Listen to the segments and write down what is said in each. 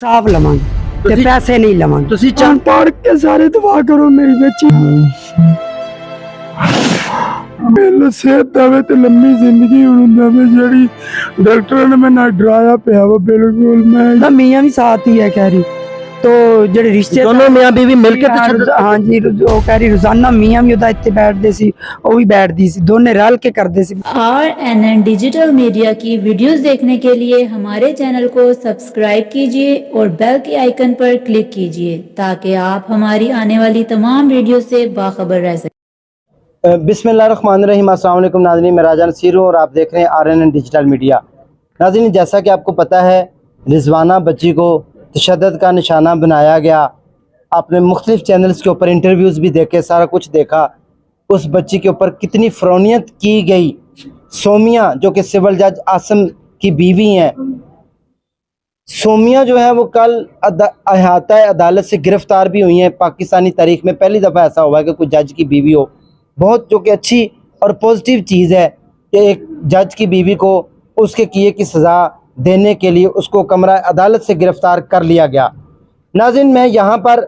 साफ लवांगे ते पैसे नहीं लवांगे। ਤੁਸੀਂ ਚੰਨ पढ़ के सारे दुआ करो मेरी बच्ची मेरे सेहत दवे ते लंबी जिंदगी होनी दवे जेड़ी डॉक्टर ने मैंने डराया पिया वो बिल्कुल मैं मियां भी साथ ही है कह रही तो जेडे रिश्ते दोनों मियां बीवी मिलके हाँ जी वो कह रही रोजाना मियां भी उदा इत्थे बैठदे सी वो भी बैठदी सी दोने रल के करदे सी। RNN डिजिटल मीडिया की वीडियोस देखने के लिए हमारे चैनल को सब्सक्राइब कीजिए और बेल के आइकन पर क्लिक कीजिए ताकि आप हमारी आने वाली तमाम वीडियो से बाखबर रह सकें। बिस्मिल्लाहिर्रहमानिर्रहीम। अस्सलाम वालेकुम नाज़रीन, मैं राजा नसीर हूँ और आप देख रहे हैं RNN डिजिटल मीडिया। नाज़रीन, जैसा कि आपको पता है रिजवाना बच्ची को तशद्दुद का निशाना बनाया गया। आपने मुख्तलिफ चैनल्स के ऊपर इंटरव्यूज़ भी देखे, सारा कुछ देखा। उस बच्ची के ऊपर कितनी फ़रौनियत की गई। सोमिया जो कि सिविल जज आसम की बीवी हैं, सोमिया जो है वो कल अहाता अदालत से गिरफ़्तार भी हुई हैं। पाकिस्तानी तारीख़ में पहली दफ़ा ऐसा हुआ है कि कोई जज की बीवी हो, बहुत जो कि अच्छी और पॉजिटिव चीज़ है कि एक जज की बीवी को उसके किए की सज़ा देने के लिए उसको कमरा अदालत से गिरफ़्तार कर लिया गया। नाज़रीन, मैं यहाँ पर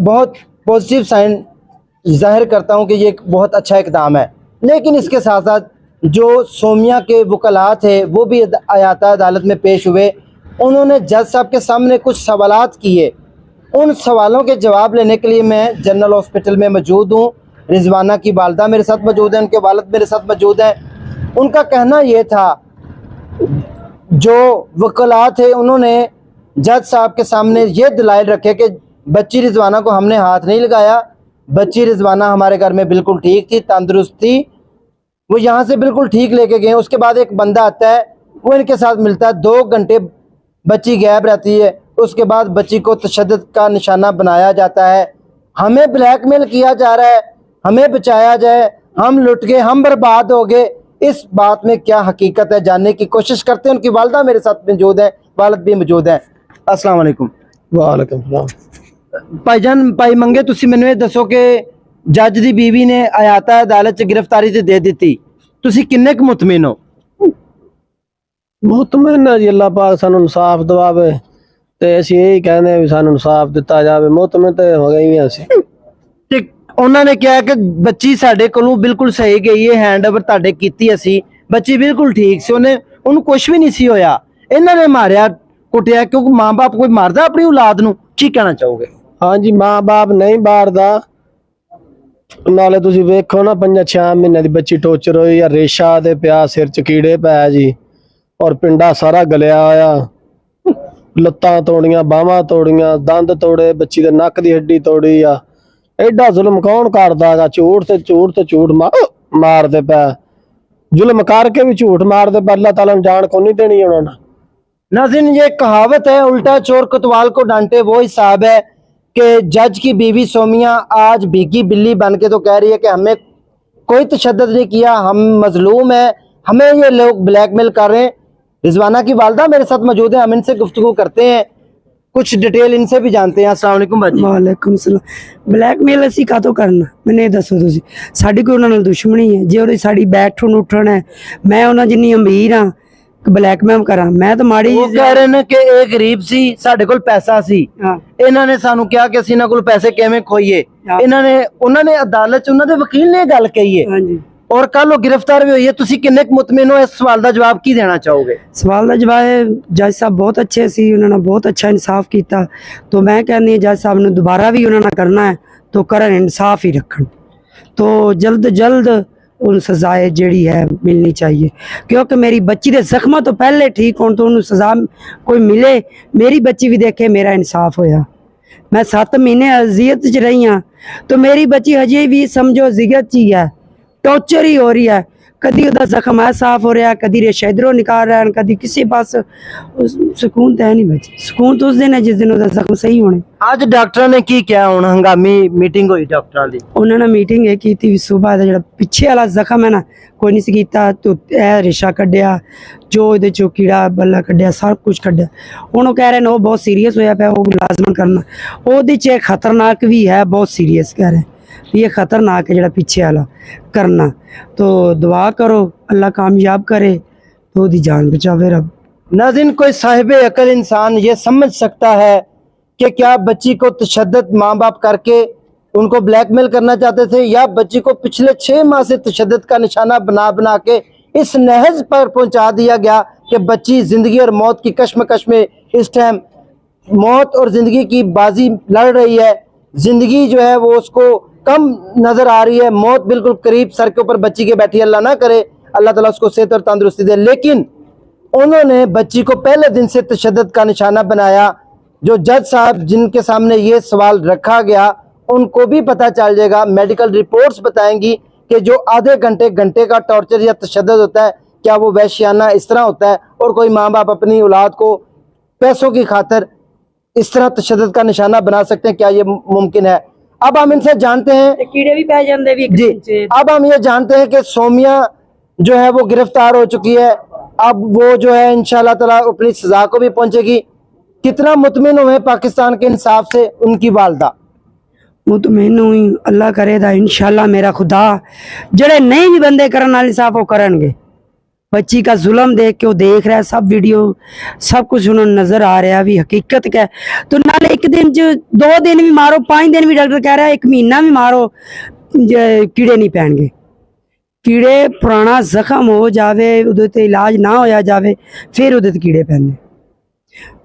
बहुत पॉजिटिव साइन ज़ाहिर करता हूँ कि ये एक बहुत अच्छा इक़दाम है, लेकिन इसके साथ साथ जो सोमिया के वकला थे वो भी आयाता अदालत में पेश हुए। उन्होंने जज साहब के सामने कुछ सवालात किए। उन सवालों के जवाब लेने के लिए मैं जनरल हॉस्पिटल में मौजूद हूँ। रिजवाना की वालदा मेरे साथ मौजूद हैं, उनके वालिद मेरे साथ मौजूद हैं। उनका कहना ये था, जो वकला थे उन्होंने जज साहब के सामने ये दलाइल रखे कि बच्ची रिजवाना को हमने हाथ नहीं लगाया, बच्ची रिजवाना हमारे घर में बिल्कुल ठीक थी, तंदुरुस्त थी, वो यहाँ से बिल्कुल ठीक लेके गए। उसके बाद एक बंदा आता है, वो इनके साथ मिलता है, 2 घंटे बच्ची गायब रहती है। उसके बाद बच्ची को तशद्दुद का निशाना बनाया जाता है, हमें ब्लैकमेल किया जा रहा है, हमें बचाया जाए, हम लुट गए, हम बर्बाद हो गए। इस बात में क्या हकीकत है जानने की कोशिश करते हैं। उनकी वालदा मेरे साथ मौजूद है, वालिद भी मौजूद है। अस्सलाम वालेकुम। वालेकुम सलाम। भाईजान, भाई मंगे, तुसी मैनू ये दसो कि जज दी बीवी ने आयाता अदालत च गिरफ्तारी ते दे दी, तुसी किन्ने क मुतमिन हो? मुतमिन है जी, अल्लाह पाक सानू इंसाफ दवावे ते असीं यही कहने भी सानू इंसाफ दिता जावे। मुतमिन ते हो गई हैं असीं। ते ਉਹਨਾਂ ਨੇ ਕਿਹਾ ਕਿ ਬੱਚੀ ਸਾਡੇ ਕੋਲੋਂ ਬਿਲਕੁਲ ਸਹੀ ਗਈ ਹੈ, ਹੈਂਡਓਵਰ ਤੁਹਾਡੇ ਕੀਤੀ ਅਸੀਂ, ਬੱਚੀ ਬਿਲਕੁਲ ਠੀਕ ਸੀ, ਉਹਨੂੰ ਕੁਝ ਵੀ ਨਹੀਂ ਸੀ ਹੋਇਆ। ਇਹਨਾਂ ਨੇ ਮਾਰਿਆ ਕੁੱਟਿਆ, ਕਿਉਂਕਿ ਮਾਂ-ਬਾਪ ਕੋਈ ਮਾਰਦਾ ਆਪਣੀ ਔਲਾਦ ਨੂੰ? ਕੀ ਕਹਿਣਾ ਚਾਹੋਗੇ? हाँ जी, माँ बाप नहीं मारदा। नाले तुसीं वेखो ना, 5-6 महीने दी बच्ची टोचर होई या रेशा दे पिया, सिर च कीड़े पै जी, और पिंडा सारा गलिया होया, लत्तां तोड़ियां, बाहां तोड़ियां, दंद तोड़े, बच्ची दे नक दी हड्डी तोड़ी आ। एडा जुल्म कौन करदा गा? झूठ मारदे पै, जुल्म करके भी झूठ मारदे पै। अल्लाह ताला ने जान को नहीं देनी उन्होंने। नाज़रीन, ये कहावत है, उल्टा चोर कोतवाल को डांटे, वो हिसाब है कि जज की बीवी सोमिया आज भीगी बिल्ली बन के तो कह रही है कि हमें कोई तशद्दुद नहीं किया, हम मजलूम है, हमें ये लोग ब्लैकमेल कर रहे हैं। रिजवाना की वालदा मेरे साथ मौजूद है, हम इनसे गुफ्तगू करते हैं, कुछ डिटेल इनसे भी जानते हैं। अस्सलाम वालेकुम भाजी। वालेकुम सलाम। ब्लैकमेल असी कातों करना, मैंने दसो तुसी साडी कोई उन्हां नाल दुश्मनी है? जे ओदी साडी बैठण उठण है, मैं उन्हां जिन्नी अमीर हाँ, ब्लैकमेल करा? मैं तो माड़ी। वो कह रहे हैं कि ये गरीब सी, साडे कोल पैसा सी, इन्हां ने सानू कहा कि असीं इन्हां कोल पैसे किवें खोईए। इन्हां ने उन्हां ने अदालत च उन्हां दे वकील ने गल कही है, हां जी, और कल वो गिरफ्तार भी हुई है। तुसी किन्ने क मुतमिन हो? इस सवाल का जवाब की देना चाहोगे? सवाल का जवाब, जज साहब बहुत अच्छे सी, उन्होंने बहुत अच्छा इंसाफ किया। तो मैं कहनी जज साहब ने दोबारा भी उन्होंने करना है तो करन, इंसाफ ही रखन, तो जल्द उन सजाए जड़ी है मिलनी चाहिए, क्योंकि मेरी बच्ची के जख्म तो पहले ठीक हो तो उन्होंने सजा कोई मिले, मेरी बच्ची भी देखे मेरा इंसाफ होया। मैं 7 महीने अजियत च रही हाँ, तो मेरी बच्ची हजे भी समझो अजियत च ही है, टॉर्चर ही हो रही है। कदी उदा जख्म है साफ हो रहा है, कदी रेशा इधरों निकाल रहा है, कदी किसी पास सुकून तो है नहीं बच्चे। सुकून तो उस दिन है जिस दिन उदा जख्म सही होने। आज डॉक्टर ने की क्या हुण हंगामी मीटिंग हुई डॉक्टर दी? उन्होंने मीटिंग ये की थी सुबह दा, जेड़ा पिछे वाला जख्म है ना कोई नहीं कीता, तो ए रेशा कढ़िया, जो इहदे चो कीड़ा बल्ला कढ़िया, सब कुछ कढ़िया। हुण वो कह रहे हैं वो बहुत सीरीयस होया पिया, वो लाजमन करना, ओहदे च खतरनाक भी है, बहुत सीरीयस कह रहे हैं, ये खतरनाक है जेड़ा पीछे वाला करना। तो दुआ करो अल्लाह कामयाब करे, तो ओदी जान बचावे रब। नाज़रीन, कोई साहिब अकल इंसान ये समझ सकता है कि क्या बच्ची को तशद्दुद माँ बाप करके उनको ब्लैकमेल करना चाहते थे, या बच्ची को पिछले 6 माह से तशद्दुद का निशाना बना बना के इस नहज पर पहुंचा दिया गया कि बच्ची ज़िंदगी और मौत की कश्मकश में इस टाइम मौत और ज़िंदगी की बाजी लड़ रही है। ज़िंदगी जो है वो उसको कम नज़र आ रही है, मौत बिल्कुल करीब सर के ऊपर बच्ची के बैठी। अल्लाह ना करे, अल्लाह ताला उसको सेहत और तंदुरुस्ती दे। लेकिन उन्होंने बच्ची को पहले दिन से तशद्दुद का निशाना बनाया। जो जज साहब जिनके सामने ये सवाल रखा गया उनको भी पता चल जाएगा, मेडिकल रिपोर्ट्स बताएंगी कि जो आधे घंटे का टॉर्चर या तशद्दुद होता है, क्या वो वहशियाना इस तरह होता है, और कोई माँ बाप अपनी औलाद को पैसों की खातिर इस तरह तशद्दुद का निशाना बना सकते हैं, क्या ये मुमकिन है। अब हम इनसे जानते हैं, कीड़े भी पै जाते भी जी, अब हम ये जानते हैं कि सोमिया जो है वो गिरफ्तार हो चुकी है। अब वो जो है इंशाल्लाह ताला अपनी सजा को भी पहुंचेगी। कितना मुतमिन हुए पाकिस्तान के इंसाफ से उनकी वालदा? मुतमिन हुई, अल्लाह करेगा इंशाल्लाह मेरा खुदा जड़े नहीं भी बंदे करने वाले साफ वो करेंगे। बच्ची का जुल्म देख के वो देख रहा है, सब वीडियो सब कुछ उन्होंने नजर आ रहा है, अभी हकीकत क्या है। तो नाले एक दिन जो 2 दिन भी मारो, 5 दिन भी डॉक्टर कह रहा है 1 महीना भी मारो, कीड़े नहीं पैणगे। कीड़े पुराना जख्म हो जावे, उदे ते इलाज ना होया जावे, फिर उदे ते कीड़े पैंदे।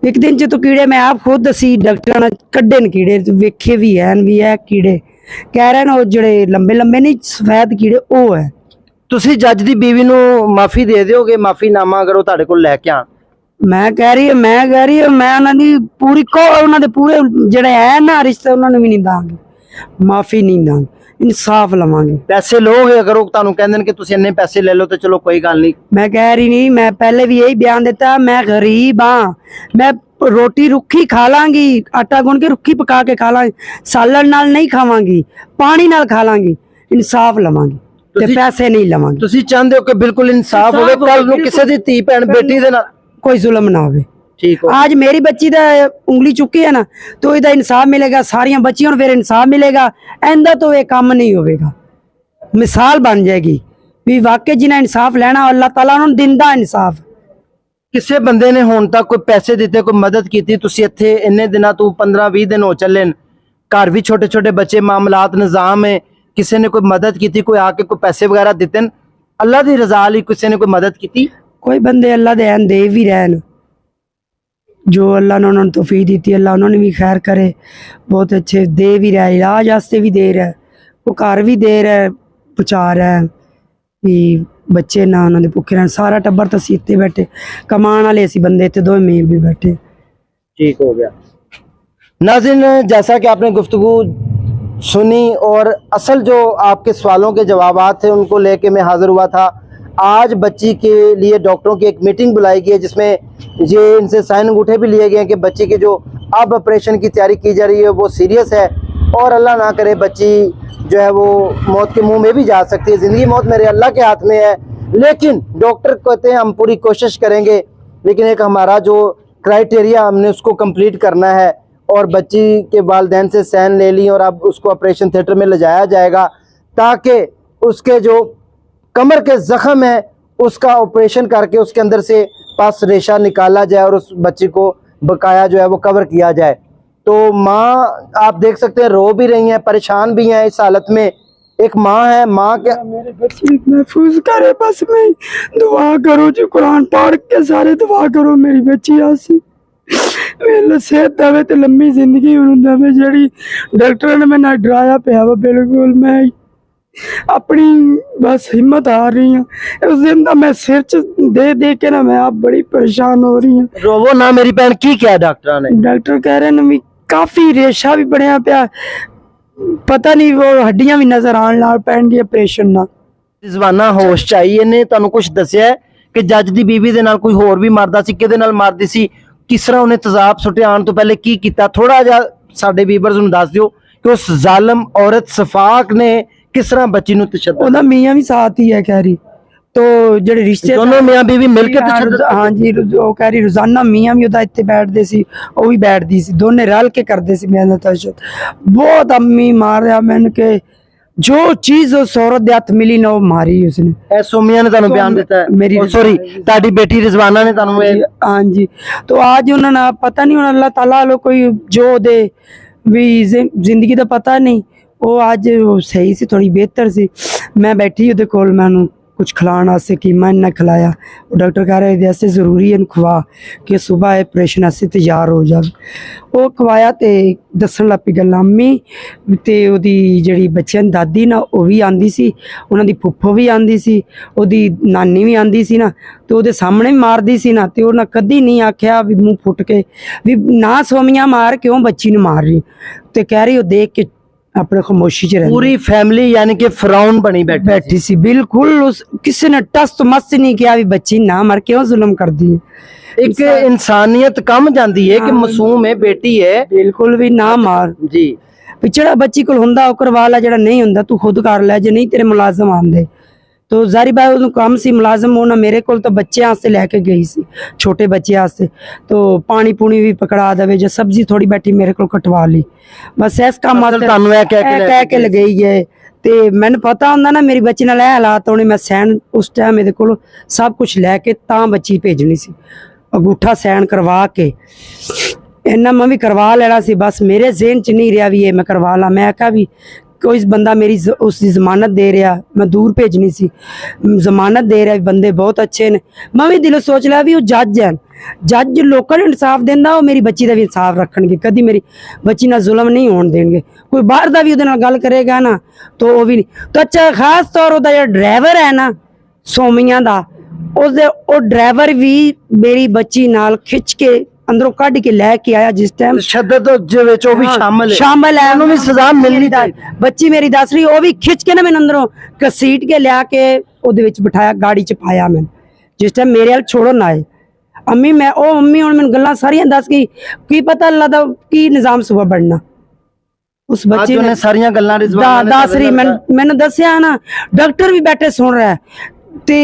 एक दिन च तो कीड़े मैं आप खुद दसी डॉक्टर ने कड्डे न कीड़े, वेखे भी है कीड़े, कह रहे न वो जड़े लंबे लंबे नहीं सफेद कीड़े वो है। ਤੁਸੀਂ ਜੱਜ ਦੀ ਬੀਵੀ ਨੂੰ ਮਾਫੀ ਦੇ ਦਿਓਗੇ, ਮਾਫੀਨਾਮਾ ਅਗਰ ਉਹ ਤੁਹਾਡੇ ਕੋਲ ਲੈ ਕੇ ਆਣ? ਮੈਂ ਕਹਿ ਰਹੀ ਹਾਂ ਮੈਂ ਉਹਨਾਂ ਦੀ ਪੂਰੀ ਉਹਨਾਂ ਦੇ ਪੂਰੇ ਜਿਹੜੇ ਹੈ ਨਾ ਰਿਸ਼ਤੇ ਉਹਨਾਂ ਨੂੰ ਵੀ ਨਹੀਂ ਦਾਂਗੇ, ਮਾਫੀ ਨਹੀਂ ਦਾਂਗੇ, ਇਨਸਾਫ ਲਵਾਂਗੇ। ਪੈਸੇ ਲੋਗੇ ਅਗਰ ਉਹ ਤੁਹਾਨੂੰ ਕਹਿੰਦੇ ਨੇ ਕਿ ਤੁਸੀਂ ਇੰਨੇ ਪੈਸੇ ਲੈ ਲਓ ਤੇ ਚਲੋ ਕੋਈ ਗੱਲ ਨਹੀਂ। मैं कह रही नहीं, मैं पहले भी यही बयान देता, मैं गरीब हाँ, मैं रोटी रुखी खा लांगी, आटा गुन के रुखी पका के खा लांगी, सालन नाल नहीं खावांगी, पानी नाल खा लांगी, इंसाफ लवांगी ते पैसे नहीं लवांगी। ਤੁਸੀਂ ਚਾਹੁੰਦੇ ਹੋ ਕਿ ਬਿਲਕੁਲ ਇਨਸਾਫ ਹੋਵੇ, ਕੱਲ ਨੂੰ ਕਿਸੇ ਦੀ ਧੀ ਭੈਣ ਬੇਟੀ ਦੇ ਨਾਲ कोई जुल्म ना हो। ठीक हो। आज मेरी बच्ची दा उंगली चुकी है ना, तो इहदा इंसाफ मिलेगा, सारियां बच्चियों ਨੂੰ फिर इंसाफ मिलेगा। इंदा तो ये काम नहीं होगा, मिसाल बन जाएगी भी वाकई जिन्हें इंसाफ लेना अल्लाह ताला उन्होंने दिंदा इंसाफ। ਕਿਸੇ ਬੰਦੇ ਨੇ ਹੁਣ ਤੱਕ ਕੋਈ ਪੈਸੇ ਦਿੱਤੇ, ਕੋਈ ਮਦਦ ਕੀਤੀ? ਤੁਸੀਂ ਇੱਥੇ ਇੰਨੇ ਦਿਨਾਂ ਤੋਂ 15-20 ਦਿਨ ਹੋ ਚੱਲੇ ਨੇ, ਘਰ ਵੀ ਛੋਟੇ ਛੋਟੇ ਬੱਚੇ, ਮਾਮਲਾਤ ਨਿਜ਼ਾਮ ਹੈ, ਕਿਸੇ ਨੇ ਕੋਈ ਮਦਦ ਕੀਤੀ? ਕੋਈ ਆ ਕੇ ਕੋਈ ਪੈਸੇ ਵਗੈਰਾ ਦਿੱਤੇ ਨੇ? ਅੱਲਾ ਦੀ ਰਜ਼ਾ ਲਈ ਕਿਸੇ ਨੇ ਕੋਈ मदद की? कोई बंदे अल्लाह दे हैं दे भी रहे न, जो अल्लाह ने उन्होंने तौफीक दी थी, अल्लाह उन्होंने भी खैर करे, बहुत अच्छे दे भी रहा है, इलाज वास्ते भी दे रहा है, वो घर भी दे रहा है, पहुँचा रहा है भी बच्चे ना उन्होंने भुखे रहन। सारा टब्बर तो असीं इत्थे बैठे कमान वाले, असीं बंदे इत्थे 2 मेल भी बैठे। ठीक हो गया। नाज़रीन, जैसा कि आपने गुफ्तगू सुनी और असल जो आपके सवालों के जवाबात थे उनको लेके मैं हाज़िर हुआ था। आज बच्ची के लिए डॉक्टरों की एक मीटिंग बुलाई गई है जिसमें ये इनसे साइन अंगूठे भी लिए गए हैं कि बच्ची की जो अब ऑपरेशन की तैयारी की जा रही है वो सीरियस है, और अल्लाह ना करे बच्ची जो है वो मौत के मुंह में भी जा सकती है। ज़िंदगी मौत मेरे अल्लाह के हाथ में है, लेकिन डॉक्टर कहते हैं हम पूरी कोशिश करेंगे, लेकिन एक हमारा जो क्राइटेरिया हमने उसको कंप्लीट करना है। और बच्ची के वालिदैन से साइन ले ली और अब उसको ऑपरेशन थिएटर में ले जाया जाएगा ताकि उसके जो कमर के ज़ख़म है उसका ऑपरेशन करके उसके अंदर से पस रेशा निकाला जाए और उस बच्ची को बकाया जो है वो कवर किया जाए। तो माँ आप देख सकते हैं रो भी रही हैं, परेशान भी हैं इस हालत में। एक माँ है, माँ क्या मेरे बच्चे महफूज करे, बस में दुआ करो, जो कुरान पढ़ के सारे दुआ करो मेरी बच्ची आसी मेरे सेहत दवे तो लंबी जिंदगी दवे। जड़ी डॉक्टर ने मैंने डराया पिया वा, बिल्कुल मैं अपनी बस हिम्मत हार रही हूँ। उस दिन का मैं सिर च दे के ना मैं आप बड़ी परेशान हो रही हूँ। रोवो ना मेरी भैन, की क्या डॉक्टर ने? डॉक्टर कह रहे हैं काफी रेशा भी बढ़िया पिया, पता नहीं वो हड्डियां भी नजर आने लग पैणगी ऑपरेशन ना। रिजवाना होश चाहिए ने ਤੁਹਾਨੂੰ ਕੁਝ ਦੱਸਿਆ ਕਿ ਜੱਜ ਦੀ ਬੀਵੀ ਦੇ ਨਾਲ ਕੋਈ ਹੋਰ ਵੀ ਮਾਰਦਾ ਸੀ, ਕਿਹਦੇ ਨਾਲ ਮਾਰਦੀ ਸੀ, ਕਿਸ ਤਰ੍ਹਾਂ ਉਹਨੇ ਤਜ਼ਾਬ ਸੁੱਟਿਆ, ਆਉਣ ਤੋਂ ਪਹਿਲੇ ਕੀ ਕੀਤਾ? ਥੋੜਾ ਜਿਹਾ ਸਾਡੇ ਵੀਵਰਸ ਨੂੰ ਦੱਸ ਦਿਓ ਕਿ ਉਸ ਜ਼ਾਲਮ औरत सफाक ने किस तरह बच्ची ਨੂੰ तशद्दुद? ਉਹਦਾ ਮੀਆਂ ਵੀ ਸਾਥ ਹੀ ਹੈ कह रही, तो ਜਿਹੜੇ ਰਿਸ਼ਤੇ दोनों मियां बीवी मिलके तशद्दुद? हाँ जी, ਉਹ कह रही रोजाना ਮੀਆਂ ਵੀ ਉਹਦਾ ਇੱਥੇ ਬੈਠਦੇ ਸੀ, ਉਹ ਵੀ ਬੈਠਦੀ ਸੀ, ਦੋਨੇ ਰਲ ਕੇ ਕਰਦੇ ਸੀ ਮੇਰੇ ਨਾਲ तशद्दुद। बहुत अम्मी मार रहा मैंने के जो चीज उस औरत दे हथ मिली ना वो मारी उसने। ਇਹ ਸੋਮੀਆ ਨੇ ਤੁਹਾਨੂੰ ਬਿਆਨ ਦਿੱਤਾ ਹੈ? ਮੇਰੀ ਸੌਰੀ, ਤੁਹਾਡੀ ਬੇਟੀ ਰਿਜ਼ਵਾਨਾ ਨੇ ਤੁਹਾਨੂੰ ਇਹ हाँ जी। तो आज उन्होंने पता नहीं, अल्लाह ताला लो कोई जो दे भी जिंदगी का पता नहीं। वो आज वो सही सी, थोड़ी बेहतर सी। मैं बैठी ਉਹਦੇ ਕੋਲ, मैं ਉਹਨੂੰ कुछ खिलाने वास्ते की मैं ना खिलाया। वो डॉक्टर कह रहे ऐसे ज़रूरी है खवा कि सुबह ऑपरेशन ऐसे तैयार हो जाए। वो खवाया तो दसन लग पई गल्लां। अम्मी ते ओदी जिहड़ी बच्चियां दी दादी ना वो भी आंदी सी, उन्हां दी फुफ्फो भी आंदी सी, ओदी नानी भी आंदी सी ना, तो ओदे सामने भी मारदी सी ना। ते उन्हां कदी नहीं आख्या भी मूँह फुट के भी ना सोमिया मार, क्यों बच्ची नूं मार रही। ते कह रही वो देख के अपने खामोशी च रह पूरी फैमिली यानी कि फिरौन बनी बैठी सी। बिल्कुल उस किसी ने टस मस्त नहीं किया भी बच्ची ना मर, क्यों जुल्म कर दी। एक इंसानियत कम जाती है कि मासूम है, बेटी है, बिल्कुल भी ना मार जी। पिछड़ा बच्ची को हुंदा ओकर वाला जेड़ा नहीं हुंदा तू खुद कर ले, जे नहीं तेरे मुलाजम आंदे। तो जारी भाई उन्होंने काम सी मुलाजम होना, मेरे को तो बच्चे आस्ते लैके गई सी, छोटे बच्चे आस्ते। तो पानी पूनी भी पकड़ा दे, जो सब्जी थोड़ी बैठी मेरे को कटवा ली, बस इस काम कह के लगई है। ते मैंने पता होंदा ना मेरी बच्ची नाल हालात होने, मैं सैन उस टाइम मेरे को सब कुछ लैके तां बच्ची भेजनी सी। अंगूठा सैन करवा के इन्ना मैं भी करवा लेना सी, बस मेरे ज़हन च नहीं रहा भी ये मैं करवा ला। मैं आखा भी कोई बंदा मेरी उसकी जमानत दे रहा, मैं दूर भेजनी सी, जमानत दे रहा, बंदे बहुत अच्छे ने। मैं भी दिलों सोच लिया भी वो जज है, जज लोगों ने इंसाफ देंदा, वो मेरी बच्ची का भी इंसाफ रखणगे, कदी मेरी बच्ची ना जुल्म नहीं होने देंगे। कोई बाहर का भी उहदे नाल गल करेगा ना तो वो भी नहीं। तो अच्छा खास तौर उहदा जिहड़ा ड्राइवर है ना सोमिया दा, उसदे ओ ड्राइवर भी मेरी बच्ची नाल खिच के अंदरों कढ़ के लैके आया जिस टाइम तशद्दुद दे विच वो भी शामिल है, शामिल है। उन्होंने भी सजा मिलनी चाहिए। बच्ची मेरी दस रही, वो भी खिच के ना मैंने अंदरों घसीट के लिया के ओदे विच बिठाया, गाड़ी च पाया। मैंने जिस टाइम मेरे वाल छोड़न आए अम्मी, मैं ओ अम्मी हुण मैनूं गल्लां सारियां दस गई, की पता अल्लाह दा की निजाम सुबह बनना। उस बच्चे ने सारियां गल्लां दस रही, मैंने दसिया ना, डॉक्टर भी बैठे सुन रहा है ते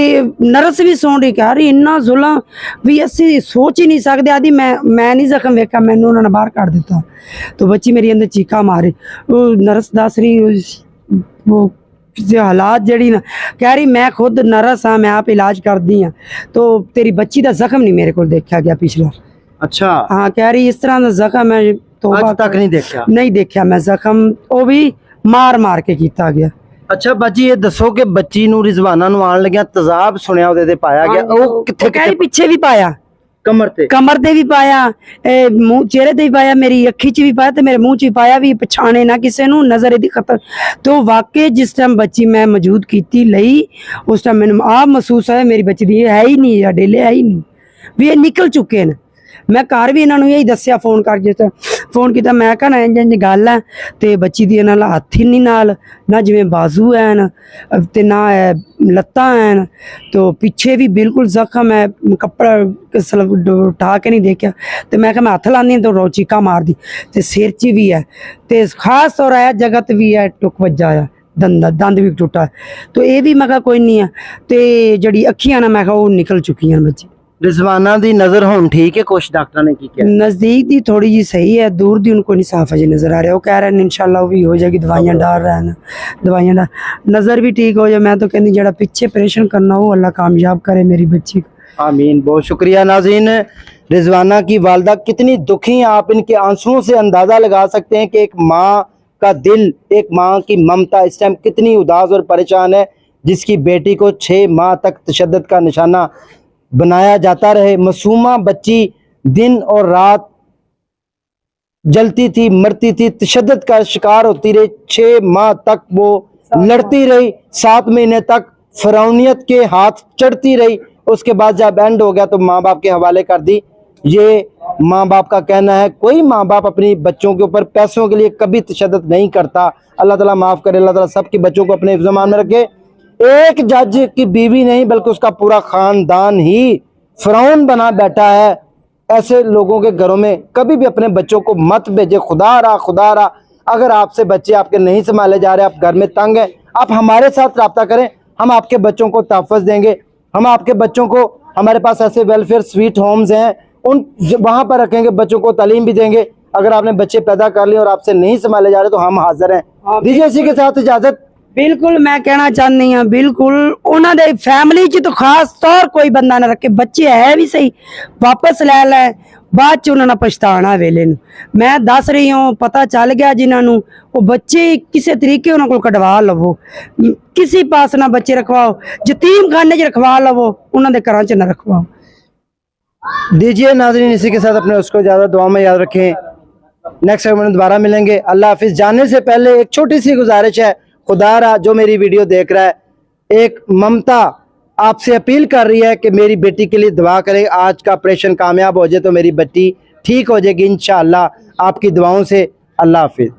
नर्स भी सुन रही, कह रही इन्ना जुल्म भी असी सोच ही नहीं सकते। आदि मैं नहीं जख्म वेखा, मैनू उन्होंने बाहर काट दिता। तो बच्ची मेरी अंदर चीखा मारी, वो नर्स दस रही वो हालात जड़ी ना, कह रही मैं खुद नर्स हाँ, मैं आप इलाज करती हाँ, तो तेरी बच्ची का जख्म नहीं मेरे को देखा गया पिछला। अच्छा हाँ, कह रही इस तरह का जख्म मैं तो आज तक नहीं देखा मैं जख्म, वो भी मार मार के किया गया। अच्छा बाजी ये दसो कि बच्ची नूं रिजवाना नूं आण लग्या तेजाब सुनिया ओदे ते पाया गया, वो किथे किथे पिछे भी पाया, कमर ते भी पाया, मुंह चेहरे ते भी पाया, मेरी अखी च भी पाया, ते मेरे मुंह च भी पाया, भी पछाणे ना किसी नूं, नजर इहदी खतर। तो वाकई जिस टाइम बच्ची मैं मौजूद कीती लई उस टाइम मैनूं आप महसूस होया मेरी बच्ची दी है ही नहीं, या डेले है ही नहीं, भी ये निकल चुके हैं। मैं घर भी इन्होंने यही दसिया फोन कर, जिस फोन किया मैं कहा इंज इंज गल है, तो बच्ची दी नाल हथ ही नहीं, नाल ना जिवें बाजू हैन ते ना लत्तां हैन, तो पीछे भी बिल्कुल जख्म है, कपड़ा उठा के नहीं देखा। तो मैं कहा मैं हथ लानी तो रो चीका मार दी, तो सिर च भी है, तो खास तौर है जगत भी है, टुक वज्जा है, दंद भी टुटा है। तो ये भी मैं कहा कोई नहीं है, तो जड़ी अखियां ना मैं कहा वो निकल चुकी हैं बच्ची। रिजवाना दी नजर हुण ठीक है, कुछ डॉक्टर ने की किया? नजदीक दी थोड़ी जी सही है, दूर दी उनको नहीं साफ अजे नजर आ रहा। वो कह रहे हैं इंशाल्लाह वो भी हो जाएगी, दवाइयां डाल रहे हैं, दवाइयां डाल, नजर भी ठीक हो जाए। मैं तो कहनी जरा पीछे ऑपरेशन करना हो अल्लाह कामयाब करे मेरी बच्ची को। आमीन, बहुत शुक्रिया। नाज़रीन, रिजवाना की वालदा कितनी दुखी हैं, आप इनके आंसुओं से अंदाजा लगा सकते हैं कि एक माँ का दिल, एक माँ की ममता इस टाइम कितनी उदास और परेशान है, जिसकी बेटी को 6 माह तक तशद्दुद का निशाना बनाया जाता रहे। मासूमा बच्ची दिन और रात जलती थी, मरती थी, तशद्दुद का शिकार होती रही, 6 माह तक वो लड़ती रही, 7 महीने तक फिरौनियत के हाथ चढ़ती रही। उसके बाद जब एंड हो गया तो माँ बाप के हवाले कर दी। ये माँ बाप का कहना है, कोई माँ बाप अपनी बच्चों के ऊपर पैसों के लिए कभी तशद्दुद नहीं करता। अल्लाह ताला माफ़ करे, अल्लाह ताला सबके बच्चों को अपने ज़मान में रखे। एक जज की बीवी नहीं बल्कि उसका पूरा खानदान ही फिरौन बना बैठा है। ऐसे लोगों के घरों में कभी भी अपने बच्चों को मत भेजे, खुदा रहा। अगर आपसे बच्चे आपके नहीं संभाले जा रहे, आप घर में तंग हैं, आप हमारे साथ रब्ता करें, हम आपके बच्चों को तहफ़्फ़ुज़ देंगे। हम आपके बच्चों को, हमारे पास ऐसे वेलफेयर स्वीट होम्स हैं, उन वहाँ पर रखेंगे, बच्चों को तालीम भी देंगे। अगर आपने बच्चे पैदा कर लिए और आपसे नहीं संभाले जा रहे तो हम हाजिर हैं। दीजिए इसी के साथ इजाज़त। ਬਿਲਕੁਲ ਮੈਂ ਕਹਿਣਾ ਚਾਹੁੰਦੀ ਹਾਂ, ਬਿਲਕੁਲ ਉਹਨਾਂ ਦੇ ਫੈਮਿਲੀ 'ਚ ਤਾਂ ਖਾਸ ਤੌਰ ਕੋਈ ਬੰਦਾ ਨਾ ਰੱਖੇ। ਬੱਚੇ ਹੈ ਵੀ ਸਹੀ, ਵਾਪਸ ਲੈ ਲੈ, ਬਾਅਦ 'ਚ ਉਹਨਾਂ ਨਾਲ ਪਛਤਾਣਾ ਵੇਲੇ ਨੂੰ। ਮੈਂ ਦੱਸ ਰਹੀ ਹਾਂ, ਪਤਾ ਚੱਲ ਗਿਆ ਜਿਨ੍ਹਾਂ ਨੂੰ, ਉਹ ਬੱਚੇ ਕਿਸੇ ਤਰੀਕੇ ਉਹਨਾਂ ਕੋਲ ਕਢਵਾ ਲਵੋ, ਕਿਸੇ ਪਾਸ ਨਾ ਬੱਚੇ ਰਖਵਾਓ, ਯਤੀਮ ਖਾਨੇ 'ਚ ਰਖਵਾ ਲਵੋ, ਉਹਨਾਂ ਦੇ ਘਰਾਂ 'ਚ ਨਾ ਰਖਵਾਓ। दीजिए नाज़रीन, इसी के साथ अपने उसको ज़्यादा दुआ में याद रखें। नेक्स्ट सेगमेंट में दोबारा मिलेंगे। अल्लाह हाफिज़। जाने से पहले एक छोटी सी गुजारिश है, खुदा रहा जो मेरी वीडियो देख रहा है, एक ममता आपसे अपील कर रही है कि मेरी बेटी के लिए दुआ करें। आज का ऑपरेशन कामयाब हो जाए तो मेरी बेटी ठीक हो जाएगी इंशाअल्लाह, आपकी दुआओं से। अल्लाह हाफिज़।